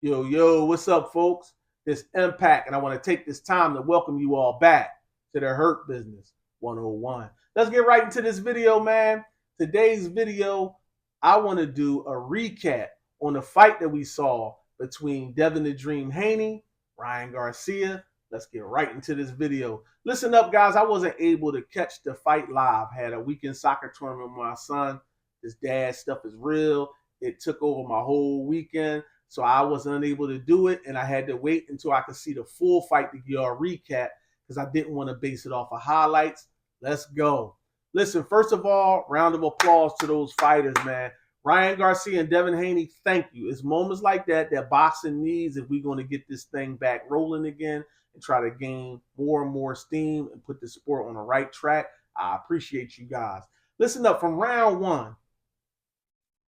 Yo, what's up, folks? This Impact, and I want to take this time to welcome you all back to the Hurt Business 101. Let's get right into this video, man. Today's video, I want to do a recap on the fight that we saw between Devin the Dream Haney, Ryan Garcia. Let's get right into this video. Listen up, guys. I wasn't able to catch the fight live. Had a weekend soccer tournament with my son. His dad stuff is real. It took over my whole weekend. So I was unable to do it, and I had to wait until I could see the full fight to give you a recap because I didn't want to base it off of highlights. Let's go. Listen, first of all, round of applause to those fighters, man. Ryan Garcia and Devin Haney, thank you. It's moments like that that boxing needs if we're going to get this thing back rolling again and try to gain more and more steam and put the sport on the right track. I appreciate you guys. Listen up, from round one,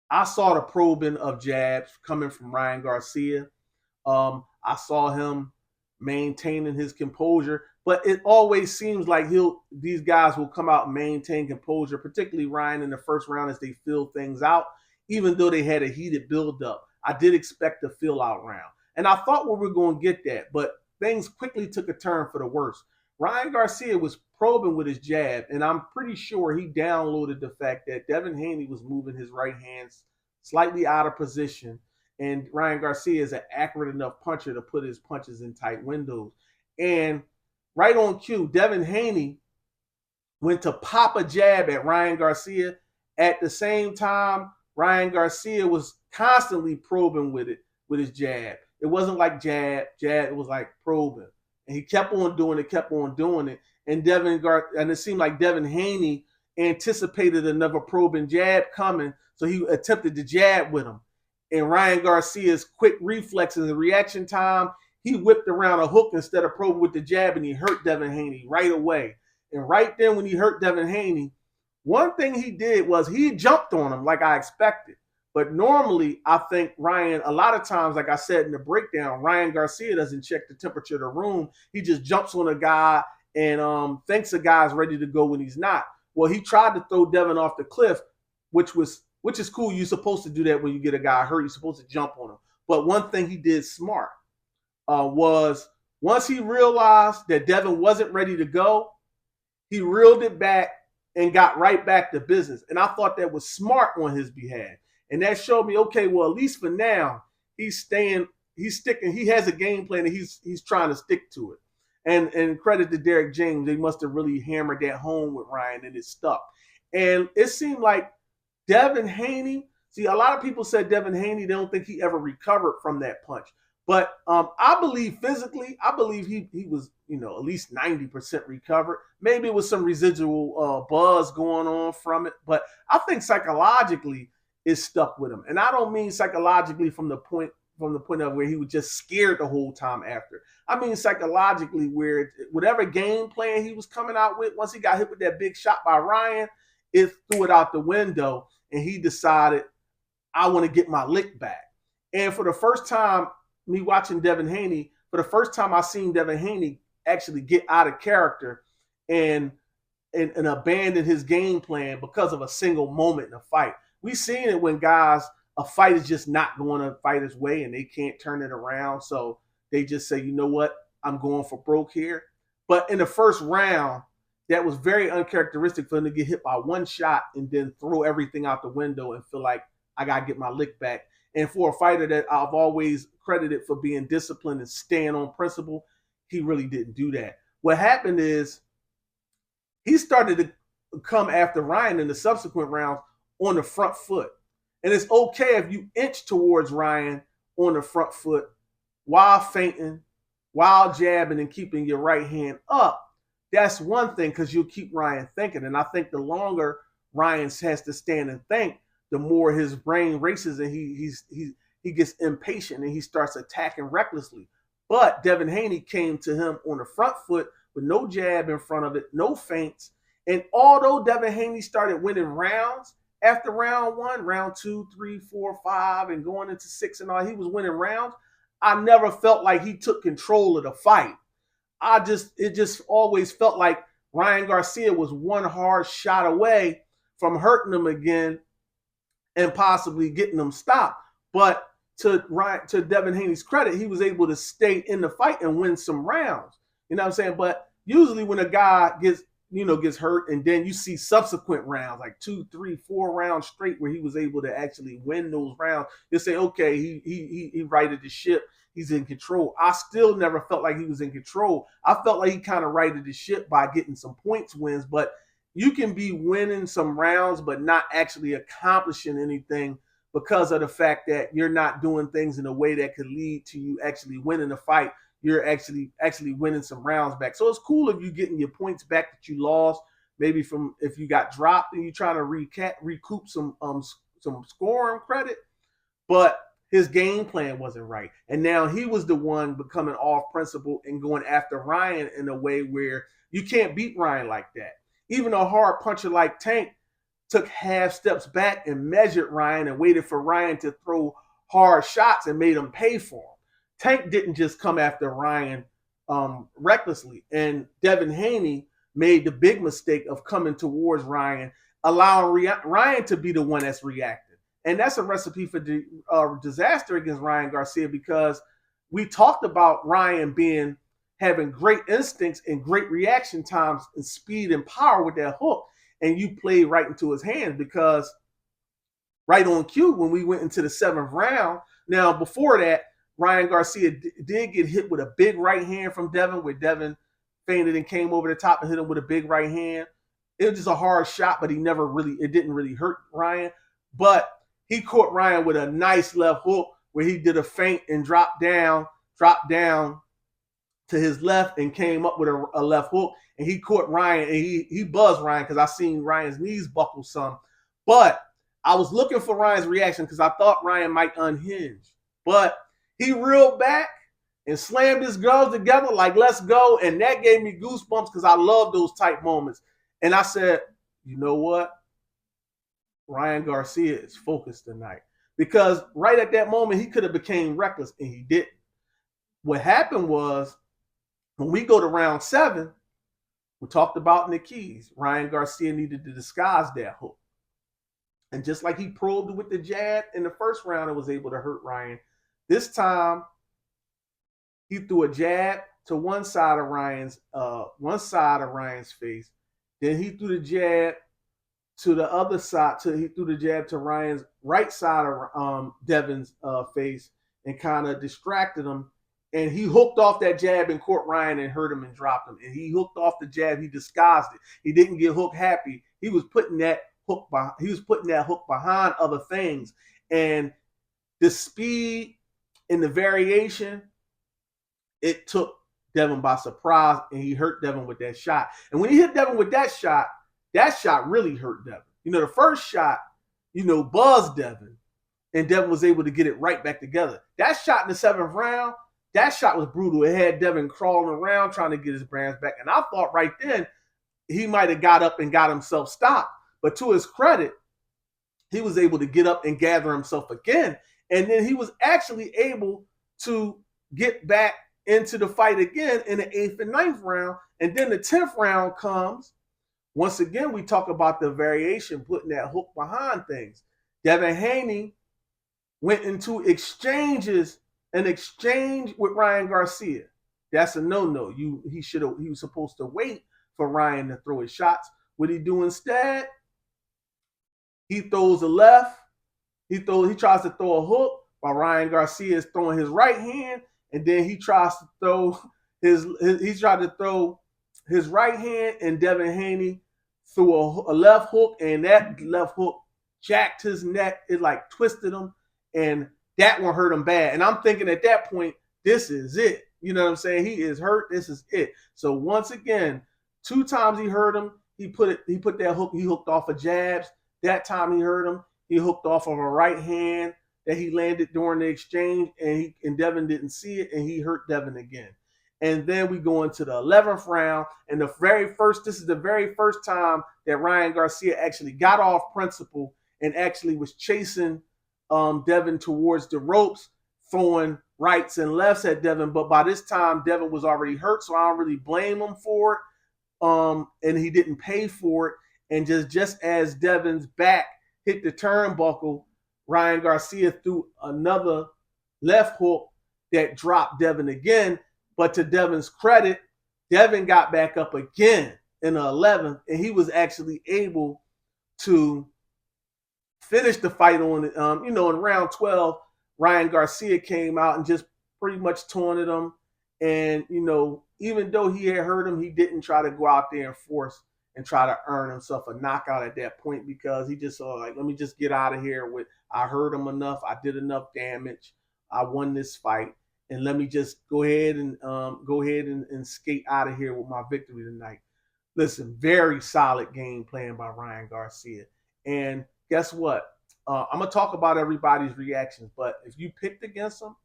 I saw the probing of jabs coming from Ryan Garcia. I saw him maintaining his composure, but it always seems like these guys will come out and maintain composure, particularly Ryan in the first round as they fill things out, even though they had a heated buildup. I did expect a fill out round, and I thought we were going to get that, but things quickly took a turn for the worse. Ryan Garcia was probing with his jab, and I'm pretty sure he downloaded the fact that Devin Haney was moving his right hand slightly out of position, and Ryan Garcia is an accurate enough puncher to put his punches in tight windows. And right on cue, Devin Haney went to pop a jab at Ryan Garcia. At the same time, Ryan Garcia was constantly probing with his jab. It wasn't like jab, it was like probing. And he kept on doing it, And it seemed like Devin Haney anticipated another probing jab coming, so he attempted to jab with him. And Ryan Garcia's quick reflexes and reaction time, he whipped around a hook instead of probing with the jab, and he hurt Devin Haney right away. And right then when he hurt Devin Haney, one thing he did was he jumped on him like I expected. But normally, I think Ryan, a lot of times, like I said in the breakdown, Ryan Garcia doesn't check the temperature of the room. He just jumps on a guy and thinks a guy's ready to go when he's not. Well, he tried to throw Devin off the cliff, which is cool. You're supposed to do that when you get a guy hurt. You're supposed to jump on him. But one thing he did smart was once he realized that Devin wasn't ready to go, he reeled it back and got right back to business. And I thought that was smart on his behalf. And that showed me, okay, well, at least for now, he's sticking. He has a game plan and he's trying to stick to it. And credit to Derek James, they must have really hammered that home with Ryan and it stuck. And it seemed like Devin Haney, see, a lot of people said Devin Haney, they don't think he ever recovered from that punch. But I believe physically, he was, at least 90% recovered. Maybe it was some residual buzz going on from it. But I think psychologically, is stuck with him. And I don't mean psychologically from the point of where he was just scared the whole time after. I mean psychologically where whatever game plan he was coming out with, once he got hit with that big shot by Ryan, it threw it out the window and he decided, I want to get my lick back. And for the first time, me watching Devin Haney, for the first time I seen Devin Haney actually get out of character and abandon his game plan because of a single moment in a fight. We've seen it when a fight is just not going to fighter's way and they can't turn it around. So they just say, you know what, I'm going for broke here. But in the first round, that was very uncharacteristic for him to get hit by one shot and then throw everything out the window and feel like I got to get my lick back. And for a fighter that I've always credited for being disciplined and staying on principle, he really didn't do that. What happened is he started to come after Ryan in the subsequent rounds on the front foot. And it's okay if you inch towards Ryan on the front foot while feinting, while jabbing and keeping your right hand up. That's one thing because you'll keep Ryan thinking. And I think the longer Ryan has to stand and think, the more his brain races and he gets impatient and he starts attacking recklessly. But Devin Haney came to him on the front foot with no jab in front of it, no feints. And although Devin Haney started winning rounds, after round 1, round 2, 3, 4, 5, and going into 6 and all, he was winning rounds. I never felt like he took control of the fight. It just always felt like Ryan Garcia was one hard shot away from hurting him again and possibly getting him stopped. But to Devin Haney's credit, he was able to stay in the fight and win some rounds. You know what I'm saying? But usually when a guy gets hurt, and then you see subsequent rounds, like 2, 3, 4 rounds straight, where he was able to actually win those rounds, you say, okay, he righted the ship. He's in control. I still never felt like he was in control. I felt like he kind of righted the ship by getting some points wins, but you can be winning some rounds but not actually accomplishing anything because of the fact that you're not doing things in a way that could lead to you actually winning the fight. You're actually winning some rounds back. So it's cool if you're getting your points back that you lost, maybe from if you got dropped and you're trying to recoup some scoring credit. But his game plan wasn't right. And now he was the one becoming off principle and going after Ryan in a way where you can't beat Ryan like that. Even a hard puncher like Tank took half steps back and measured Ryan and waited for Ryan to throw hard shots and made him pay for them. Tank didn't just come after Ryan recklessly. And Devin Haney made the big mistake of coming towards Ryan, allowing Ryan to be the one that's reacting. And that's a recipe for disaster against Ryan Garcia, because we talked about Ryan having great instincts and great reaction times and speed and power with that hook. And you played right into his hands, because right on cue, when we went into the 7th round, now before that, Ryan Garcia did get hit with a big right hand from Devin, where Devin feinted and came over the top and hit him with a big right hand. It was just a hard shot, but it didn't really hurt Ryan. But he caught Ryan with a nice left hook where he did a feint and dropped down to his left and came up with a left hook. And he caught Ryan, and he buzzed Ryan, because I seen Ryan's knees buckle some. But I was looking for Ryan's reaction because I thought Ryan might unhinge. But he reeled back and slammed his gloves together like, let's go. And that gave me goosebumps, because I love those type moments. And I said, you know what? Ryan Garcia is focused tonight. Because right at that moment, he could have became reckless, and he didn't. What happened was, when we go to round 7, we talked about in the keys, Ryan Garcia needed to disguise that hook. And just like he probed with the jab in the first round and was able to hurt Ryan, this time he threw a jab to one side of Ryan's face. Then he threw the jab to the other side. He threw the jab to Ryan's right side of Devin's face and kind of distracted him. And he hooked off that jab and caught Ryan and hurt him and dropped him. And he hooked off the jab. He disguised it. He didn't get hook happy. He was putting that hook behind other things. And the speed and the variation, it took Devin by surprise, and he hurt Devin with that shot. And when he hit Devin with that shot really hurt Devin. The first shot, buzzed Devin, and Devin was able to get it right back together. That shot in the 7th round, that shot was brutal. It had Devin crawling around trying to get his brands back. And I thought right then he might have got up and got himself stopped. But to his credit, he was able to get up and gather himself again. And then he was actually able to get back into the fight again in the 8th and 9th round. And then the 10th round comes. Once again, we talk about the variation, putting that hook behind things. Devin Haney went into an exchange with Ryan Garcia. That's a no-no. He was supposed to wait for Ryan to throw his shots. What he do instead? He throws a left. He tries to throw a hook while Ryan Garcia is throwing his right hand, and then he tried to throw his right hand, and Devin Haney threw a left hook, and that left hook jacked his neck. It like twisted him, and that one hurt him bad. And I'm thinking at that point, this is it. You know what I'm saying? He is hurt. This is it. So once again, 2 times he hurt him. He put that hook. He hooked off of jabs. That time he hurt him. He hooked off of a right hand that he landed during the exchange, and Devin didn't see it, and he hurt Devin again. And then we go into the 11th round, and this is the very first time that Ryan Garcia actually got off principle and actually was chasing Devin towards the ropes, throwing rights and lefts at Devin. But by this time, Devin was already hurt, so I don't really blame him for it. And he didn't pay for it. And just as Devin's back hit the turnbuckle, Ryan Garcia threw another left hook that dropped Devin again. But to Devin's credit, Devin got back up again in the 11th, and he was actually able to finish the fight on, in round 12. Ryan Garcia came out and just pretty much taunted him. And, even though he had hurt him, he didn't try to go out there and force and try to earn himself a knockout at that point, because he just saw, like, let me just get out of here with, I hurt him enough. I did enough damage. I won this fight. And let me just go ahead and skate out of here with my victory tonight. Listen, very solid game plan by Ryan Garcia. And guess what? I'm going to talk about everybody's reactions, but if you picked against him,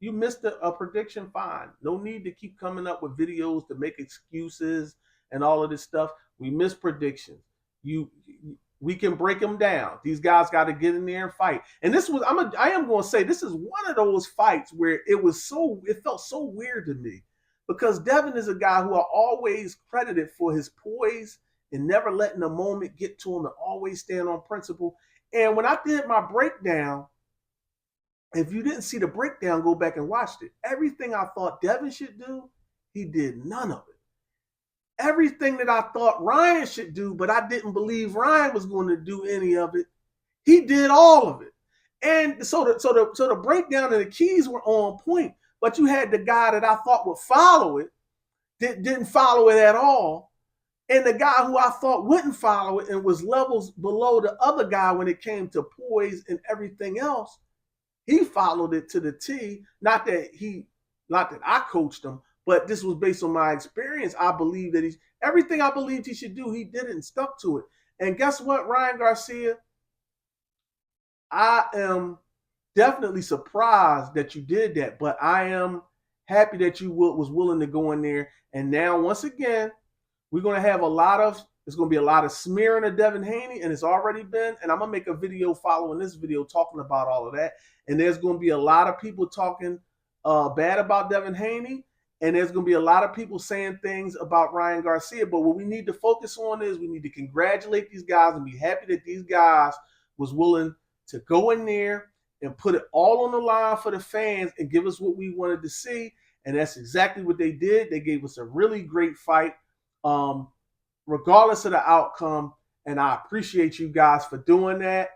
you missed a prediction, fine. No need to keep coming up with videos to make excuses and all of this stuff. We missed predictions. We can break them down. These guys got to get in there and fight. And I am going to say, this is one of those fights where it felt so weird to me, because Devin is a guy who I always credited for his poise and never letting a moment get to him and always stand on principle. And when I did my breakdown, if you didn't see the breakdown, go back and watch it. Everything I thought Devin should do, he did none of it. Everything that I thought Ryan should do, but I didn't believe Ryan was going to do any of it, he did all of it. And so the breakdown and the keys were on point, but you had the guy that I thought would follow it, didn't follow it at all. And the guy who I thought wouldn't follow it and was levels below the other guy when it came to poise and everything else, he followed it to the T. Not that I coached him, but this was based on my experience. I believe that everything I believed he should do, he did it and stuck to it. And guess what, Ryan Garcia? I am definitely surprised that you did that, but I am happy that you was willing to go in there. And now, once again, we're going to have there's going to be a lot of smearing of Devin Haney, and it's already been, and I'm going to make a video following this video talking about all of that. And there's going to be a lot of people talking bad about Devin Haney, and there's going to be a lot of people saying things about Ryan Garcia. But what we need to focus on is we need to congratulate these guys and be happy that these guys was willing to go in there and put it all on the line for the fans and give us what we wanted to see. And that's exactly what they did. They gave us a really great fight, regardless of the outcome. And I appreciate you guys for doing that.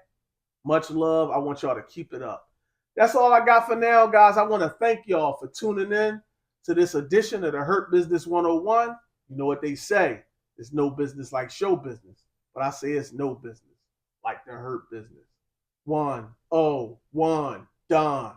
Much love. I want y'all to keep it up. That's all I got for now, guys. I want to thank y'all for tuning in to this edition of the Hurt Business 101. You know what they say. It's no business like show business. But I say it's no business like the Hurt Business. 101 done.